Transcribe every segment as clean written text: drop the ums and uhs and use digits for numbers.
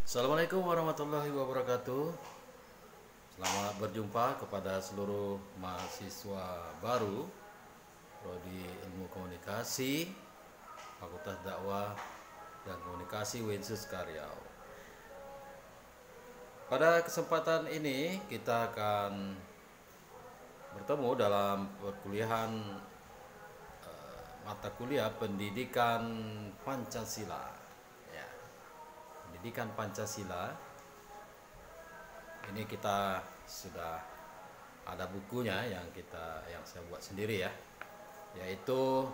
Assalamualaikum warahmatullahi wabarakatuh. Selamat berjumpa kepada seluruh mahasiswa baru Prodi Ilmu Komunikasi Fakultas Dakwah dan Komunikasi Winsus Karyau. Pada kesempatan ini kita akan bertemu dalam perkuliahan mata kuliah Pendidikan Pancasila. Pendidikan Pancasila ini kita sudah ada bukunya yang saya buat sendiri ya, yaitu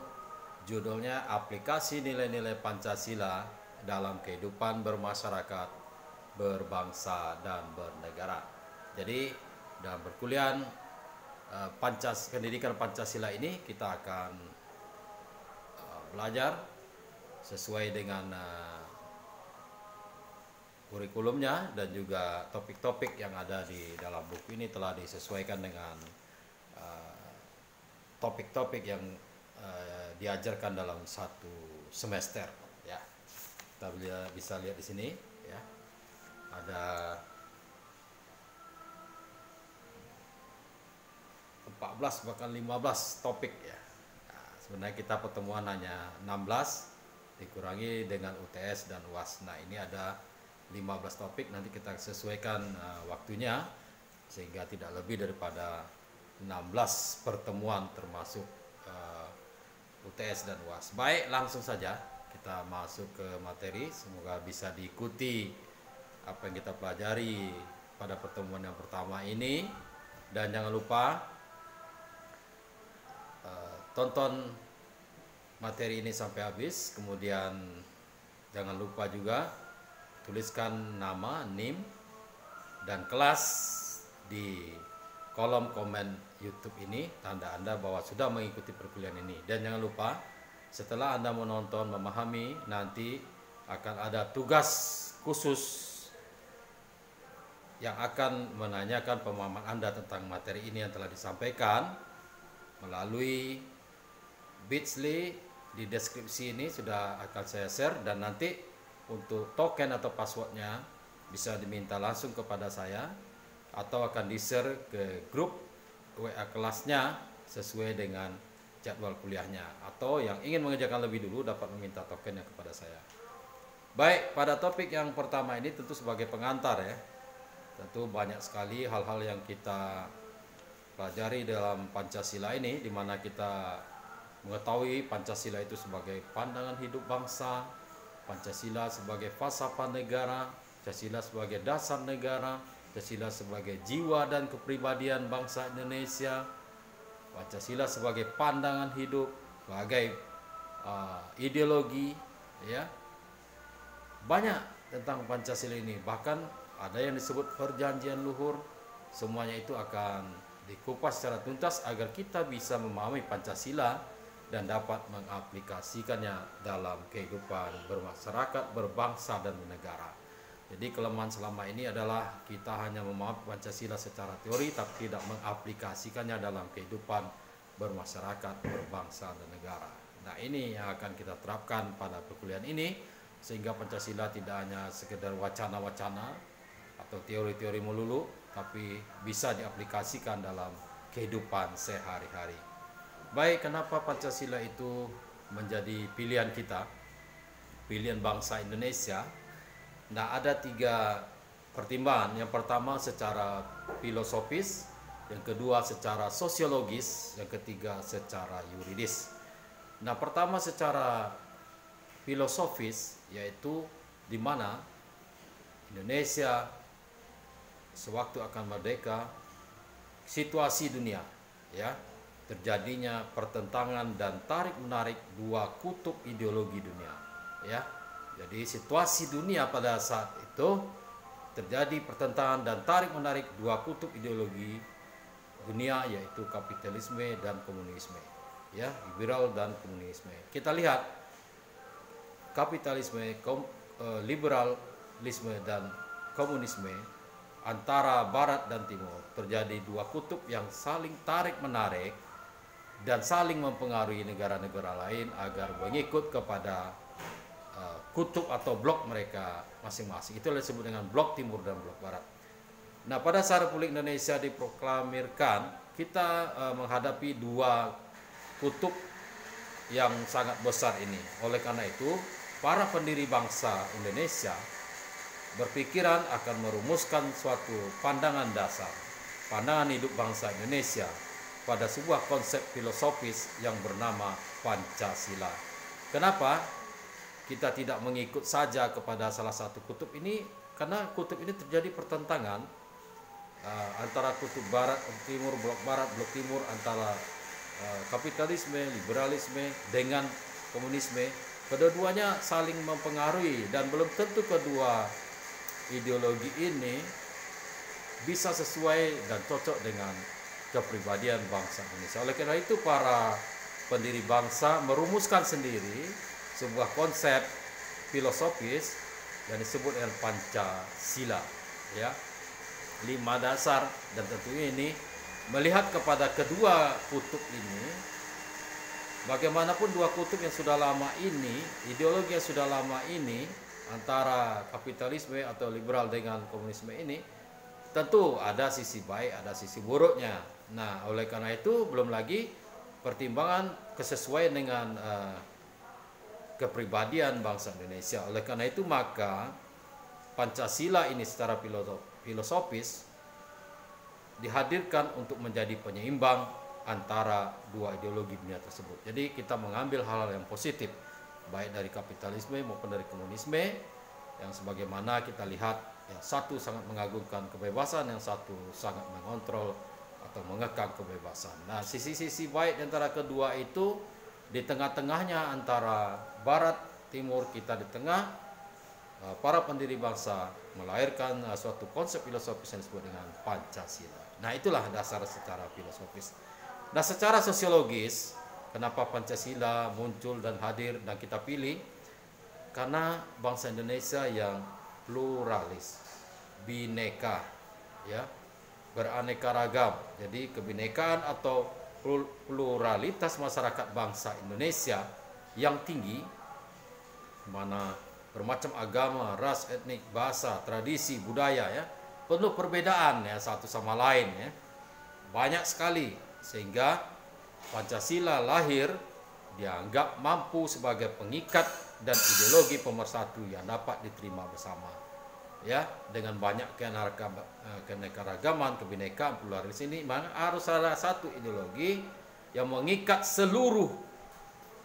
judulnya Aplikasi Nilai-Nilai Pancasila dalam Kehidupan Bermasyarakat, Berbangsa dan Bernegara. Jadi dalam perkuliahan Pendidikan Pancasila ini kita akan belajar sesuai dengan kurikulumnya, dan juga topik-topik yang ada di dalam buku ini telah disesuaikan dengan topik-topik yang diajarkan dalam satu semester ya. Kita bisa lihat di sini ya, ada 14 bahkan 15 topik ya. Nah, sebenarnya kita pertemuan hanya 16 dikurangi dengan UTS dan UAS. Nah, ini ada 15 topik, nanti kita sesuaikan waktunya sehingga tidak lebih daripada 16 pertemuan termasuk UTS dan UAS. Baik, langsung saja kita masuk ke materi. Semoga bisa diikuti apa yang kita pelajari pada pertemuan yang pertama ini, dan jangan lupa tonton materi ini sampai habis. Kemudian jangan lupa juga tuliskan nama, NIM, dan kelas di kolom komen YouTube ini, tanda Anda bahwa sudah mengikuti perkuliahan ini. Dan jangan lupa setelah Anda menonton, memahami, nanti akan ada tugas khusus yang akan menanyakan pemahaman Anda tentang materi ini yang telah disampaikan melalui Bits.ly. Di deskripsi ini sudah akan saya share, dan nanti untuk token atau passwordnya bisa diminta langsung kepada saya atau akan di-share ke grup WA kelasnya sesuai dengan jadwal kuliahnya, atau yang ingin mengerjakan lebih dulu dapat meminta tokennya kepada saya. Baik, pada topik yang pertama ini tentu sebagai pengantar ya, tentu banyak sekali hal-hal yang kita pelajari dalam Pancasila ini, di mana kita mengetahui Pancasila itu sebagai pandangan hidup bangsa, Pancasila sebagai falsafah negara, Pancasila sebagai dasar negara, Pancasila sebagai jiwa dan kepribadian bangsa Indonesia, Pancasila sebagai pandangan hidup, sebagai ideologi ya. Banyak tentang Pancasila ini, bahkan ada yang disebut perjanjian luhur. Semuanya itu akan dikupas secara tuntas agar kita bisa memahami Pancasila dan dapat mengaplikasikannya dalam kehidupan bermasyarakat, berbangsa, dan bernegara. Jadi kelemahan selama ini adalah kita hanya memahami Pancasila secara teori tapi tidak mengaplikasikannya dalam kehidupan bermasyarakat, berbangsa, dan negara. Nah, ini yang akan kita terapkan pada perkuliahan ini, sehingga Pancasila tidak hanya sekedar wacana-wacana atau teori-teori melulu, tapi bisa diaplikasikan dalam kehidupan sehari-hari. Baik, kenapa Pancasila itu menjadi pilihan kita, pilihan bangsa Indonesia? Nah, ada 3 pertimbangan. Yang pertama secara filosofis, yang kedua secara sosiologis, yang ketiga secara yuridis. Nah, pertama secara filosofis, yaitu di mana Indonesia sewaktu akan merdeka, situasi dunia ya, terjadinya pertentangan dan tarik-menarik 2 kutub ideologi dunia ya. Jadi situasi dunia pada saat itu terjadi pertentangan dan tarik-menarik 2 kutub ideologi dunia, yaitu kapitalisme dan komunisme ya, liberal dan komunisme. Kita lihat kapitalisme, liberalisme dan komunisme antara barat dan timur, terjadi 2 kutub yang saling tarik-menarik dan saling mempengaruhi negara-negara lain agar mengikut kepada kutub atau blok mereka masing-masing. Itu disebut dengan blok timur dan blok barat. Nah, pada saat Republik Indonesia diproklamirkan, kita menghadapi dua kutub yang sangat besar ini. Oleh karena itu, para pendiri bangsa Indonesia berpikiran akan merumuskan suatu pandangan dasar, pandangan hidup bangsa Indonesia pada sebuah konsep filosofis yang bernama Pancasila. Kenapa kita tidak mengikut saja kepada salah satu kutub ini? Karena kutub ini terjadi pertentangan antara kutub barat, timur, blok barat, blok timur, antara kapitalisme, liberalisme dengan komunisme. Kedua-duanya saling mempengaruhi dan belum tentu kedua ideologi ini bisa sesuai dan cocok dengan kepribadian bangsa Indonesia. Oleh karena itu, para pendiri bangsa merumuskan sendiri sebuah konsep filosofis yang disebut dengan Pancasila, ya. 5 dasar, dan tentunya ini melihat kepada kedua kutub ini, bagaimanapun dua kutub yang sudah lama ini, ideologi yang sudah lama ini antara kapitalisme atau liberal dengan komunisme ini, tentu ada sisi baik, ada sisi buruknya. Nah, oleh karena itu belum lagi pertimbangan kesesuaian dengan kepribadian bangsa Indonesia. Oleh karena itu maka Pancasila ini secara filosofis dihadirkan untuk menjadi penyeimbang antara dua ideologi dunia tersebut. Jadi kita mengambil hal-hal yang positif baik dari kapitalisme maupun dari komunisme, yang sebagaimana kita lihat, yang satu sangat mengagungkan kebebasan, yang satu sangat mengontrol atau mengekang kebebasan. Nah, sisi-sisi baik di antara kedua itu di tengah-tengahnya antara barat timur, kita di tengah. Para pendiri bangsa melahirkan suatu konsep filosofis yang disebut dengan Pancasila. Nah, itulah dasar secara filosofis. Nah, secara sosiologis, kenapa Pancasila muncul dan hadir dan kita pilih? Karena bangsa Indonesia yang pluralis, bineka, ya, beraneka ragam. Jadi kebinekaan atau pluralitas masyarakat bangsa Indonesia yang tinggi, mana bermacam agama, ras, etnik, bahasa, tradisi, budaya, ya, penuh perbedaan ya satu sama lain, ya, banyak sekali, sehingga Pancasila lahir dianggap mampu sebagai pengikat dan ideologi pemersatu yang dapat diterima bersama, ya, dengan banyak keanekaragaman, kebinekaan, pluralis ini, maka harus salah satu ideologi yang mengikat seluruh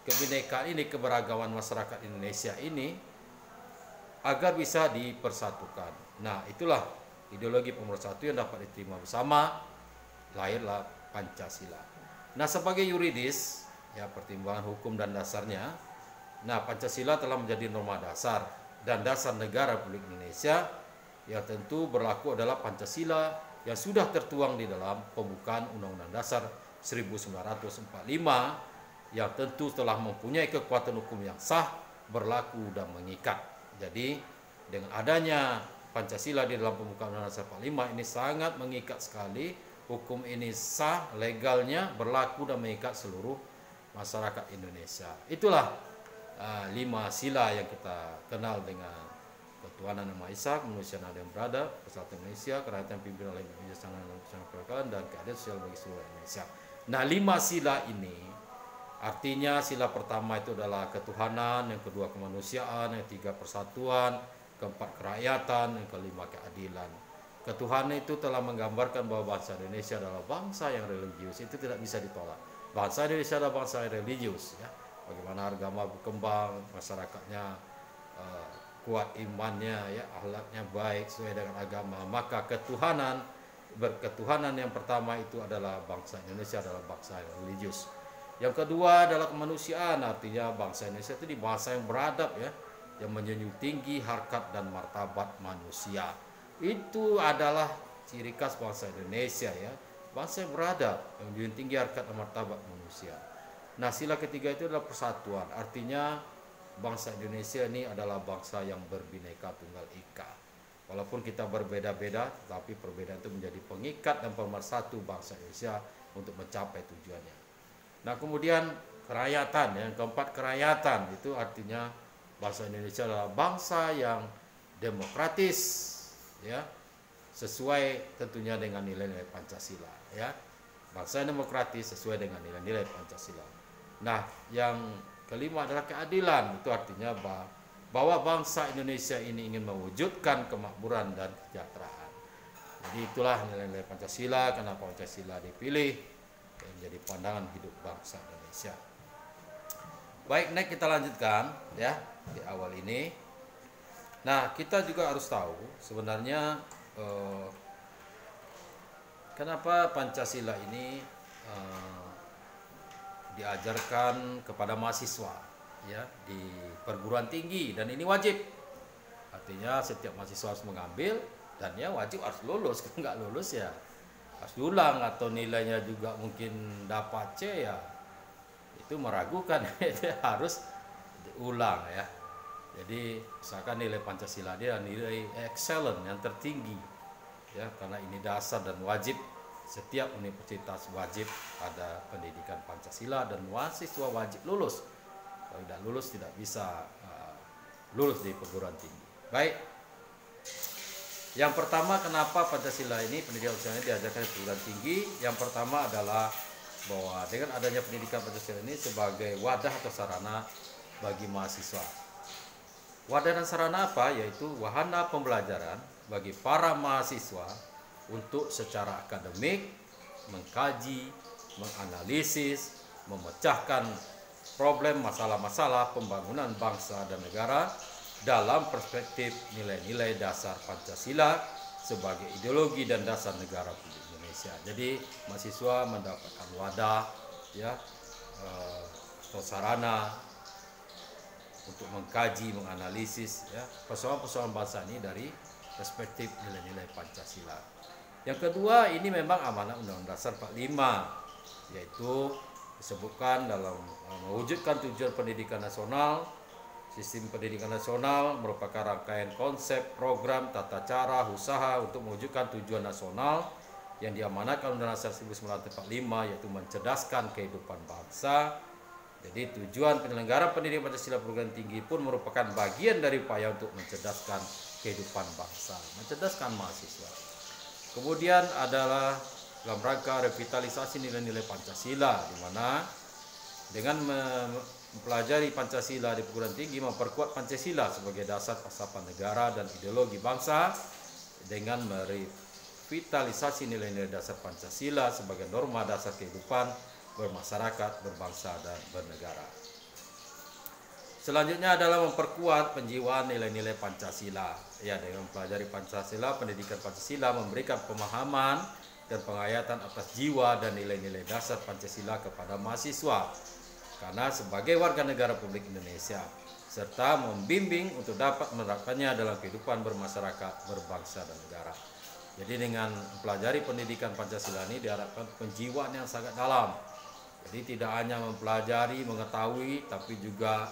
kebinekaan ini, keberagaman masyarakat Indonesia ini, agar bisa dipersatukan. Nah, itulah ideologi pemersatu yang dapat diterima bersama, lahirlah Pancasila. Nah, sebagai yuridis, ya, pertimbangan hukum dan dasarnya, nah, Pancasila telah menjadi norma dasar dan dasar negara Republik Indonesia, yang tentu berlaku adalah Pancasila yang sudah tertuang di dalam pembukaan Undang-Undang Dasar 1945, yang tentu telah mempunyai kekuatan hukum yang sah, berlaku dan mengikat. Jadi dengan adanya Pancasila di dalam pembukaan Undang-Undang Dasar 45 ini sangat mengikat sekali. Hukum ini sah, legalnya berlaku dan mengikat seluruh masyarakat Indonesia. Itulah 5 sila yang kita kenal dengan ketuhanan Yang Maha Esa, kemanusiaan adil yang beradab, persatuan Indonesia, kerajaan pimpin oleh Indonesia dan keadilan sosial bagi seluruh Indonesia. Nah, 5 sila ini artinya sila pertama itu adalah ketuhanan, yang kedua kemanusiaan, yang tiga persatuan, keempat kerakyatan, yang kelima keadilan. Ketuhanan itu telah menggambarkan bahwa bangsa Indonesia adalah bangsa yang religius, itu tidak bisa ditolak. Bangsa Indonesia adalah bangsa yang religius, ya. Bagaimana agama berkembang, masyarakatnya kuat imannya, ya, akhlaknya baik sesuai dengan agama, maka berketuhanan yang pertama itu adalah bangsa Indonesia adalah bangsa yang religius. Yang kedua adalah kemanusiaan, artinya bangsa Indonesia itu di bangsa yang beradab, ya, yang menjunjung tinggi harkat dan martabat manusia. Itu adalah ciri khas bangsa Indonesia, ya, bangsa yang beradab, yang menjunjung tinggi harkat dan martabat manusia. Nah, sila ketiga itu adalah persatuan, artinya bangsa Indonesia ini adalah bangsa yang berbineka tunggal ika. Walaupun kita berbeda-beda, tapi perbedaan itu menjadi pengikat dan pemersatu bangsa Indonesia untuk mencapai tujuannya. Nah, kemudian kerakyatan, yang keempat kerakyatan, itu artinya bangsa Indonesia adalah bangsa yang demokratis, ya, sesuai tentunya dengan nilai-nilai Pancasila, ya. Bangsa yang demokratis sesuai dengan nilai-nilai Pancasila. Nah, yang kelima adalah keadilan. Itu artinya bahwa bangsa Indonesia ini ingin mewujudkan kemakmuran dan kesejahteraan. Jadi itulah nilai-nilai Pancasila, kenapa Pancasila dipilih menjadi pandangan hidup bangsa Indonesia. Baik, next kita lanjutkan ya di awal ini. Nah, kita juga harus tahu sebenarnya kenapa Pancasila ini diajarkan kepada mahasiswa ya di perguruan tinggi, dan ini wajib. Artinya setiap mahasiswa harus mengambil, dan ya wajib harus lulus. Kalau nggak lulus ya harus diulang, atau nilainya juga mungkin dapat C ya itu meragukan. Itu harus diulang ya. Jadi misalkan nilai Pancasila dia nilai excellent yang tertinggi ya, karena ini dasar dan wajib. Setiap universitas wajib ada pendidikan Pancasila, dan mahasiswa wajib lulus. Kalau tidak lulus tidak bisa lulus di perguruan tinggi. Baik, yang pertama kenapa Pancasila ini, pendidikan Pancasila ini diajarkan di perguruan tinggi. Yang pertama adalah bahwa dengan adanya pendidikan Pancasila ini sebagai wadah atau sarana bagi mahasiswa. Wadah dan sarana apa? Yaitu wahana pembelajaran bagi para mahasiswa untuk secara akademik mengkaji, menganalisis, memecahkan problem masalah-masalah pembangunan bangsa dan negara dalam perspektif nilai-nilai dasar Pancasila sebagai ideologi dan dasar negara Republik Indonesia. Jadi mahasiswa mendapatkan wadah ya atau sarana untuk mengkaji, menganalisis ya persoalan-persoalan bangsa ini dari perspektif nilai-nilai Pancasila. Yang kedua, ini memang amanah Undang-Undang Dasar 45, yaitu disebutkan dalam mewujudkan tujuan pendidikan nasional. Sistem pendidikan nasional merupakan rangkaian konsep, program, tata cara, usaha untuk mewujudkan tujuan nasional yang diamanatkan Undang-Undang Dasar 1945, yaitu mencerdaskan kehidupan bangsa. Jadi tujuan penyelenggaraan pendidikan Pancasila perguruan tinggi pun merupakan bagian dari upaya untuk mencerdaskan kehidupan bangsa, mencerdaskan mahasiswa. Kemudian adalah dalam rangka revitalisasi nilai-nilai Pancasila, di mana dengan mempelajari Pancasila di perguruan tinggi memperkuat Pancasila sebagai dasar falsafah negara dan ideologi bangsa, dengan merevitalisasi nilai-nilai dasar Pancasila sebagai norma dasar kehidupan bermasyarakat, berbangsa, dan bernegara. Selanjutnya adalah memperkuat penjiwaan nilai-nilai Pancasila. Ya, dengan mempelajari Pancasila, pendidikan Pancasila memberikan pemahaman dan penghayatan atas jiwa dan nilai-nilai dasar Pancasila kepada mahasiswa, karena sebagai warga negara Republik Indonesia, serta membimbing untuk dapat menerapkannya dalam kehidupan bermasyarakat, berbangsa, dan negara. Jadi dengan mempelajari pendidikan Pancasila ini diharapkan penjiwaan yang sangat dalam. Jadi tidak hanya mempelajari, mengetahui, tapi juga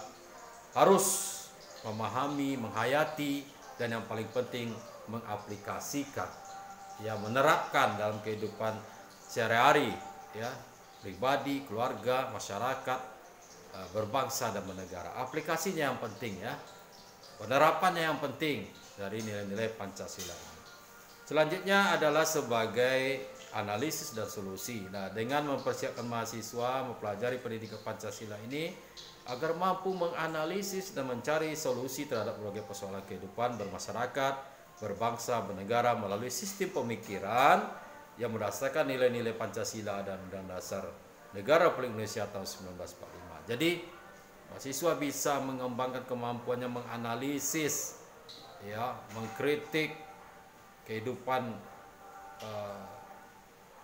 harus memahami, menghayati, dan yang paling penting mengaplikasikan, ya, menerapkan dalam kehidupan sehari-hari, ya, pribadi, keluarga, masyarakat, berbangsa, dan bernegara. Aplikasinya yang penting, ya, penerapannya yang penting dari nilai-nilai Pancasila ini. Selanjutnya adalah sebagai analisis dan solusi. Nah, dengan mempersiapkan mahasiswa mempelajari pendidikan Pancasila ini agar mampu menganalisis dan mencari solusi terhadap berbagai persoalan kehidupan bermasyarakat, berbangsa, bernegara melalui sistem pemikiran yang berdasarkan nilai-nilai Pancasila dan Undang-Undang Dasar Negara Republik Indonesia tahun 1945. Jadi, mahasiswa bisa mengembangkan kemampuannya menganalisis, ya, mengkritik kehidupan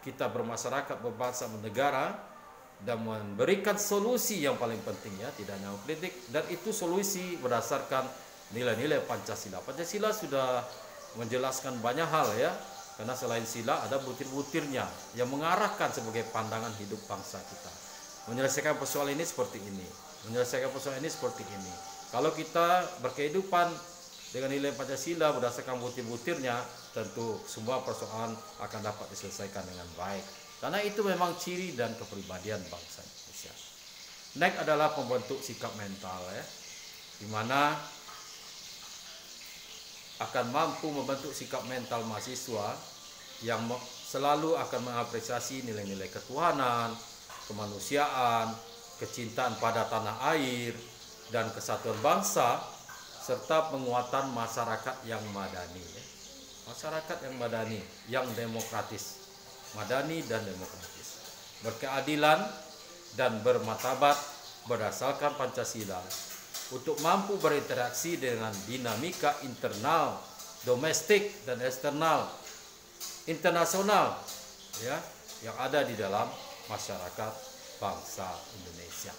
kita bermasyarakat, berbangsa, bernegara, dan memberikan solusi yang paling penting, ya, tidak hanya mengkritik, dan itu solusi berdasarkan nilai-nilai Pancasila. Pancasila sudah menjelaskan banyak hal, ya, karena selain sila ada butir-butirnya yang mengarahkan sebagai pandangan hidup bangsa kita. Menyelesaikan persoalan ini seperti ini, menyelesaikan persoalan ini seperti ini. Kalau kita berkehidupan dengan nilai Pancasila berdasarkan butir-butirnya, tentu semua persoalan akan dapat diselesaikan dengan baik. Karena itu memang ciri dan kepribadian bangsa Indonesia. Next adalah pembentuk sikap mental, ya. di mana akan mampu membentuk sikap mental mahasiswa yang selalu akan mengapresiasi nilai-nilai ketuhanan, kemanusiaan, kecintaan pada tanah air, dan kesatuan bangsa, serta penguatan masyarakat yang madani. Masyarakat yang madani, yang demokratis, madani dan demokratis, berkeadilan dan bermartabat berdasarkan Pancasila, untuk mampu berinteraksi dengan dinamika internal, domestik dan eksternal, internasional, ya, yang ada di dalam masyarakat bangsa Indonesia.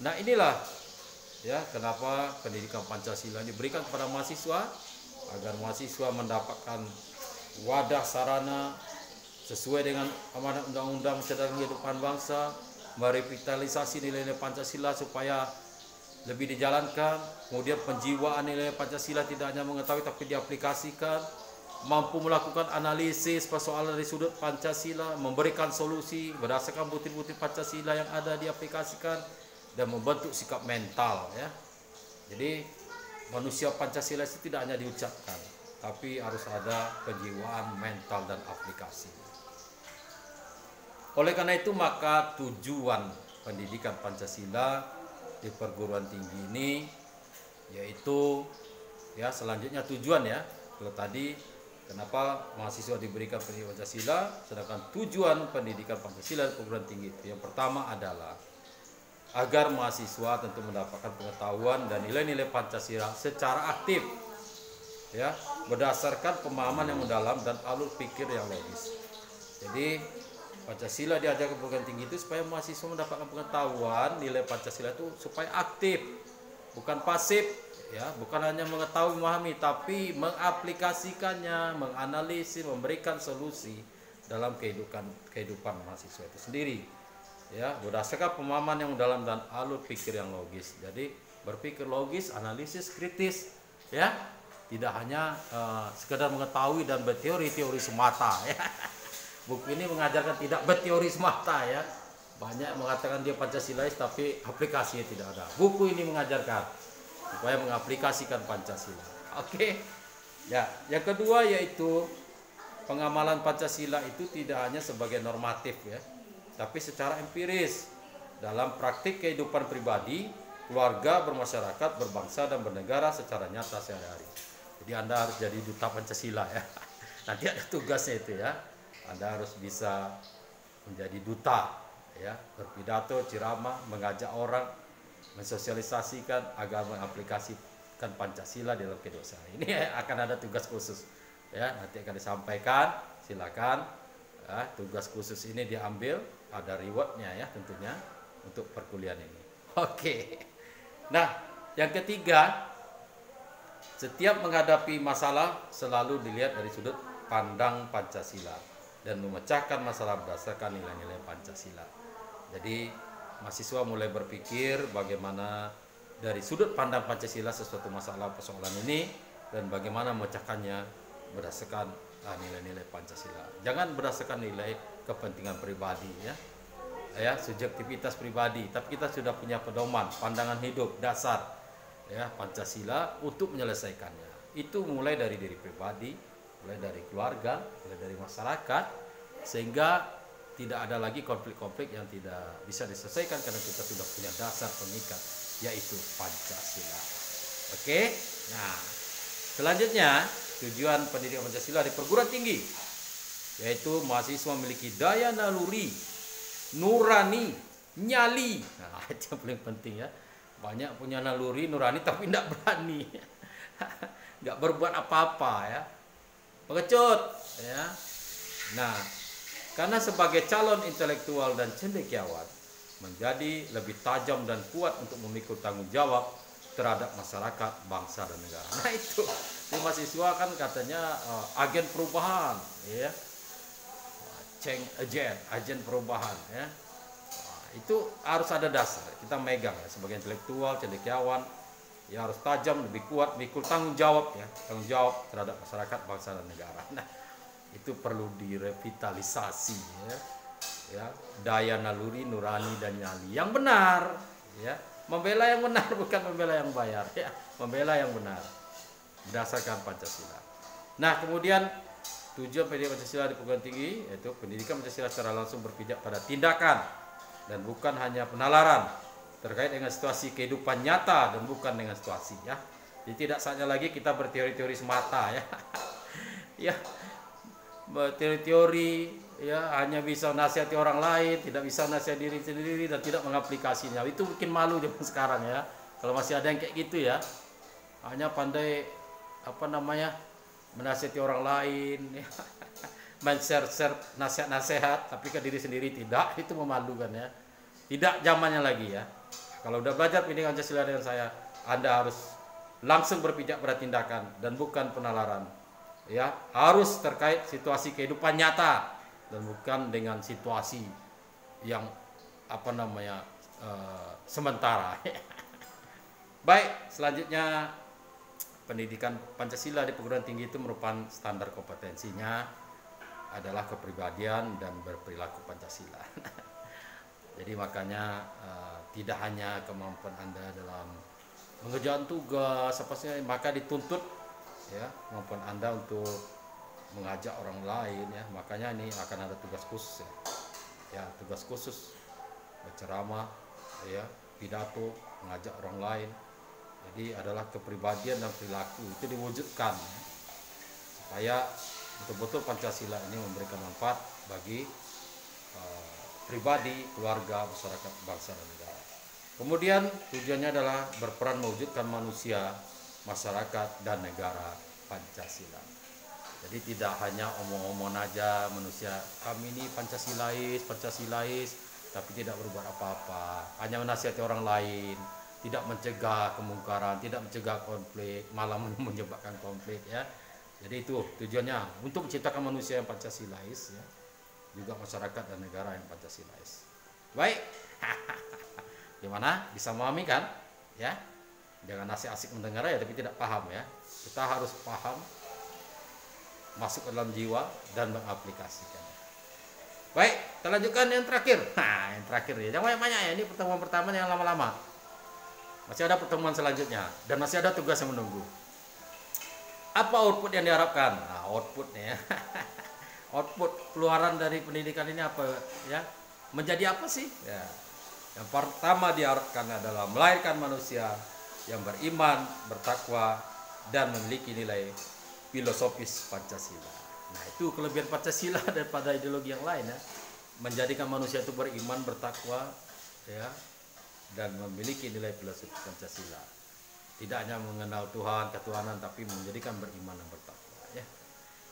Nah, inilah ya kenapa pendidikan Pancasila diberikan kepada mahasiswa, agar mahasiswa mendapatkan wadah sarana sesuai dengan amanat undang-undang tentang kehidupan bangsa, merevitalisasi nilai-nilai Pancasila supaya lebih dijalankan, kemudian penjiwaan nilai Pancasila tidak hanya mengetahui tapi diaplikasikan, mampu melakukan analisis persoalan dari sudut Pancasila, memberikan solusi berdasarkan bukti-bukti Pancasila yang ada diaplikasikan, dan membentuk sikap mental, ya. Jadi manusia Pancasila itu tidak hanya diucapkan, tapi harus ada penjiwaan mental dan aplikasi. Oleh karena itu, maka tujuan pendidikan Pancasila di perguruan tinggi ini yaitu, ya, selanjutnya tujuan, ya. Kalau tadi kenapa mahasiswa diberikan pendidikan Pancasila, sedangkan tujuan pendidikan Pancasila di perguruan tinggi itu yang pertama adalah agar mahasiswa tentu mendapatkan pengetahuan dan nilai-nilai Pancasila secara aktif, ya, berdasarkan pemahaman yang mendalam dan alur pikir yang logis. Jadi Pancasila diajarkan perguruan tinggi itu supaya mahasiswa mendapatkan pengetahuan nilai Pancasila itu supaya aktif, bukan pasif, ya, bukan hanya mengetahui, memahami, tapi mengaplikasikannya, menganalisis, memberikan solusi dalam kehidupan mahasiswa itu sendiri, ya, berdasarkan pemahaman yang dalam dan alur pikir yang logis. Jadi berpikir logis, analisis kritis, ya, tidak hanya sekedar mengetahui dan berteori-teori semata, ya. Buku ini mengajarkan tidak berteori semata, ya. Banyak mengatakan dia Pancasilais tapi aplikasinya tidak ada. Buku ini mengajarkan supaya mengaplikasikan Pancasila. Oke. Ya, yang kedua yaitu pengamalan Pancasila itu tidak hanya sebagai normatif, ya, tapi secara empiris dalam praktik kehidupan pribadi, keluarga, bermasyarakat, berbangsa dan bernegara secara nyata sehari-hari. Jadi Anda harus jadi duta Pancasila, ya. Nanti ada tugasnya itu, ya. Anda harus bisa menjadi duta, ya, berpidato, ceramah, mengajak orang, mensosialisasikan agar mengaplikasikan Pancasila dalam kehidupan sehari. Ini akan ada tugas khusus, ya, nanti akan disampaikan. Silakan, ya, tugas khusus ini diambil, ada rewardnya, ya, tentunya untuk perkuliahan ini. Oke. Nah, yang ketiga, setiap menghadapi masalah selalu dilihat dari sudut pandang Pancasila dan memecahkan masalah berdasarkan nilai-nilai Pancasila. Jadi mahasiswa mulai berpikir bagaimana dari sudut pandang Pancasila sesuatu masalah persoalan ini dan bagaimana memecahkannya berdasarkan nilai-nilai Pancasila. Jangan berdasarkan nilai kepentingan pribadi, ya. Ya, subjektivitas pribadi, tapi kita sudah punya pedoman, pandangan hidup dasar, ya, Pancasila untuk menyelesaikannya. Itu mulai dari diri pribadi, mulai dari keluarga, mulai dari masyarakat, sehingga tidak ada lagi konflik-konflik yang tidak bisa diselesaikan karena kita sudah punya dasar pengikat, yaitu Pancasila. Oke. Nah, selanjutnya tujuan pendidikan Pancasila di perguruan tinggi yaitu mahasiswa memiliki daya naluri, nurani, nyali. Nah, itu yang paling penting, ya. Banyak punya naluri, nurani tapi tidak berani. Nggak berbuat apa-apa, ya. Pengecut, ya. Nah, karena sebagai calon intelektual dan cendekiawan menjadi lebih tajam dan kuat untuk memikul tanggung jawab terhadap masyarakat, bangsa dan negara. Nah, itu mahasiswa kan katanya agen perubahan, ya, change agent, agen perubahan, ya. Nah, itu harus ada dasar kita megang, ya, sebagai intelektual, cendekiawan, ya, harus tajam, lebih kuat, mikul tanggung jawab, ya, tanggung jawab terhadap masyarakat, bangsa dan negara. Nah, itu perlu direvitalisasi, ya, ya, daya naluri, nurani dan nyali yang benar, ya, Membela yang benar, bukan membela yang bayar, ya. Membela yang benar berdasarkan Pancasila. Nah, kemudian tujuan pendidikan Pancasila di perguruan tinggi yaitu pendidikan Pancasila secara langsung berpijak pada tindakan dan bukan hanya penalaran terkait dengan situasi kehidupan nyata dan bukan dengan situasi, ya. Jadi tidak saja lagi kita berteori-teori semata, ya. Ya, berteori-teori, ya, hanya bisa nasihati orang lain, tidak bisa nasihati diri sendiri dan tidak mengaplikasinya. Itu mungkin malu zaman sekarang, ya. Kalau masih ada yang kayak gitu, ya. Hanya pandai menasihati orang lain, ya. Men-share nasihat-nasihat tapi ke diri sendiri tidak, itu memalukan, ya. Tidak zamannya lagi, ya. Kalau udah belajar pendidikan Pancasila dengan saya, Anda harus langsung berpijak pada tindakan dan bukan penalaran, ya. Harus terkait situasi kehidupan nyata dan bukan dengan situasi yang sementara. Baik, selanjutnya pendidikan Pancasila di perguruan tinggi itu merupakan standar kompetensinya adalah kepribadian dan berperilaku Pancasila. Jadi makanya tidak hanya kemampuan Anda dalam mengerjakan tugas maka dituntut, ya, kemampuan Anda untuk mengajak orang lain, ya. Makanya ini akan ada tugas khusus, ya, tugas khusus berceramah, ya, pidato, mengajak orang lain. Jadi adalah kepribadian dan perilaku itu diwujudkan, ya, supaya betul-betul Pancasila ini memberikan manfaat bagi pribadi, keluarga, masyarakat, bangsa dan negara. Kemudian tujuannya adalah berperan mewujudkan manusia, masyarakat dan negara Pancasila. Jadi tidak hanya omong-omong aja manusia kami ini Pancasilais, tapi tidak berbuat apa-apa, hanya menasihati orang lain, tidak mencegah kemungkaran, tidak mencegah konflik, malah menyebabkan konflik, ya. Jadi itu tujuannya untuk menciptakan manusia yang Pancasilais, ya, juga masyarakat dan negara yang Pancasilais. Baik. Gimana? Bisa memahami kan? Ya. Jangan asik-asik mendengar ya tapi tidak paham, ya. Kita harus paham, masuk ke dalam jiwa dan mengaplikasikan. Baik, kita lanjutkan yang terakhir. Nah, yang terakhir ya. Jangan banyak-banyak ya. Ini pertemuan pertama yang lama-lama. Masih ada pertemuan selanjutnya dan masih ada tugas yang menunggu. Apa output yang diharapkan? Nah, outputnya. Output keluaran dari pendidikan ini apa, ya? Menjadi apa sih? Ya. Yang pertama diharapkan adalah melahirkan manusia yang beriman, bertakwa dan memiliki nilai filosofis Pancasila. Nah, itu kelebihan Pancasila daripada ideologi yang lain, ya. Menjadikan manusia itu beriman, bertakwa, ya, dan memiliki nilai filosofis Pancasila. Tidak hanya mengenal Tuhan, ketuhanan, tapi menjadikan beriman dan bertakwa, ya.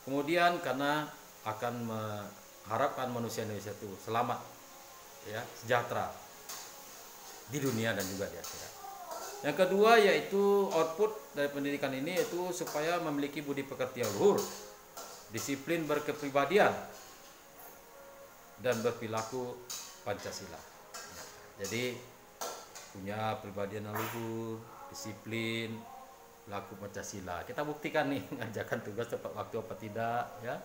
Kemudian karena akan mengharapkan manusia Indonesia itu selamat, ya, sejahtera di dunia dan juga di akhirat. Yang kedua yaitu output dari pendidikan ini yaitu supaya memiliki budi pekerti yang luhur, disiplin berkepribadian dan berperilaku Pancasila. Jadi punya pribadian yang luhur, disiplin, laku Pancasila. Kita buktikan nih ngajakan tugas tepat waktu apa tidak, ya.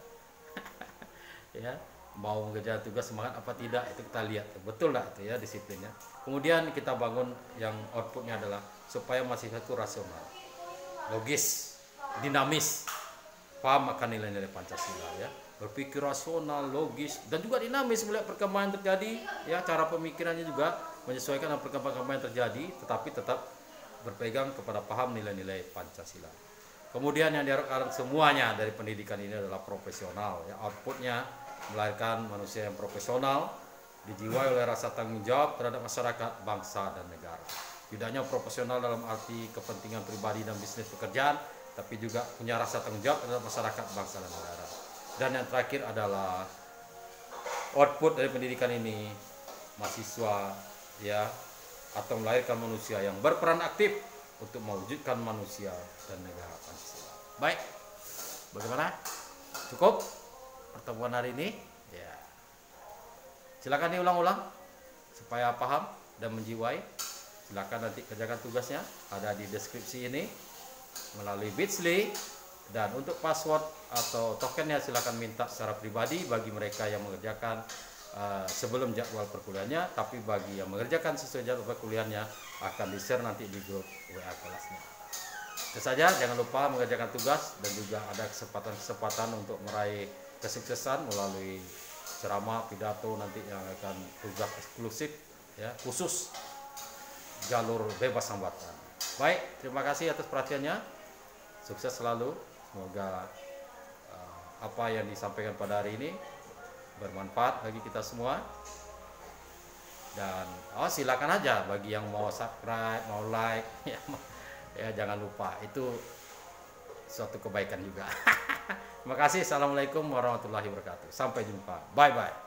Ya, mau mengerjakan tugas semangat apa tidak itu kita lihat betul lah itu, ya, disiplinnya. Kemudian kita bangun yang outputnya adalah supaya mahasiswa itu rasional, logis, dinamis, paham akan nilai-nilai Pancasila, ya, berpikir rasional, logis dan juga dinamis melihat perkembangan yang terjadi, ya, cara pemikirannya juga menyesuaikan dengan perkembangan yang terjadi tetapi tetap berpegang kepada paham nilai-nilai Pancasila. Kemudian yang diharapkan semuanya dari pendidikan ini adalah profesional, ya, outputnya melahirkan manusia yang profesional, dijiwai oleh rasa tanggung jawab terhadap masyarakat, bangsa, dan negara. Tidak hanya profesional dalam arti kepentingan pribadi dan bisnis pekerjaan, tapi juga punya rasa tanggung jawab terhadap masyarakat, bangsa, dan negara. Dan yang terakhir adalah output dari pendidikan ini, mahasiswa, ya, atau melahirkan manusia yang berperan aktif untuk mewujudkan manusia dan negara Pancasila. Baik, bagaimana? Cukup pertemuan hari ini? Ya. Silakan diulang-ulang supaya paham dan menjiwai. Silakan nanti kerjakan tugasnya, ada di deskripsi ini melalui Bitsly, dan untuk password atau tokennya silakan minta secara pribadi bagi mereka yang mengerjakan sebelum jadwal perkuliahannya, tapi bagi yang mengerjakan sesuai jadwal perkuliahannya akan di-share nanti di grup WA kelasnya. Itu saja, jangan lupa mengerjakan tugas dan juga ada kesempatan-kesempatan untuk meraih kesuksesan melalui ceramah, pidato nanti yang akan tugas eksklusif ya, khusus jalur bebas hambatan. Baik, terima kasih atas perhatiannya. Sukses selalu. Semoga apa yang disampaikan pada hari ini bermanfaat bagi kita semua. Dan silakan aja bagi yang mau subscribe, mau like ya jangan lupa, itu suatu kebaikan juga. Terima kasih. Assalamualaikum warahmatullahi wabarakatuh. Sampai jumpa. Bye bye.